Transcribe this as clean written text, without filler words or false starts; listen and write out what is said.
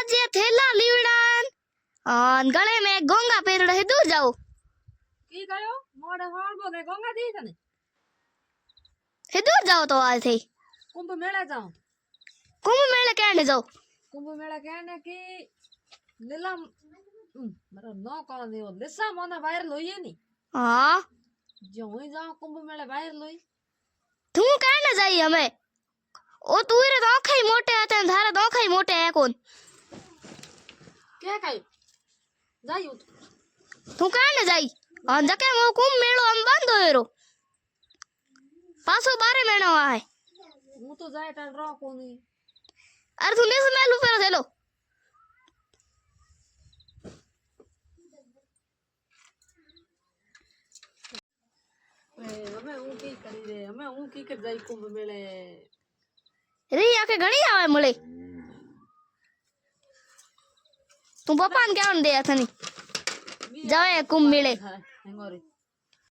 आज ये थेला लीवड़ान गले में गोंगा पेरड़ है दूर जाओ की कयो मोड़े होड़ बोले गंगा दी तने है दूर जाओ तो आज थे कुंभ मेला जाओ कुंभ मेले कहने जाओ कुंभ मेला कहने की लीला मरो नो कौन नहीं हो लिसा मोना बाहर लोई नहीं हाँ जो हुई जाओ कुंभ मेला बाहर लोई तू कहने जाई हमें ओ तू रे दोखे ही मोटे आते हैं धारा दोखे ही मोटे है कौन क्या कयो जायो तू कहने जाई और जके वो कुंभ मेलो हम बंद होएरो पासो 12 महीना हुआ है હું તો જાય ટાળ રો કોની अरे तू नेस मेलू पर चलो અમે હું કી કરી રે અમે હું કી कर जाई कुंभ मेले रे आके घणी आवे मळे तू पप्पा ने क्या दे था नहीं जावे कुंभ मेले हाँ हेंगोरी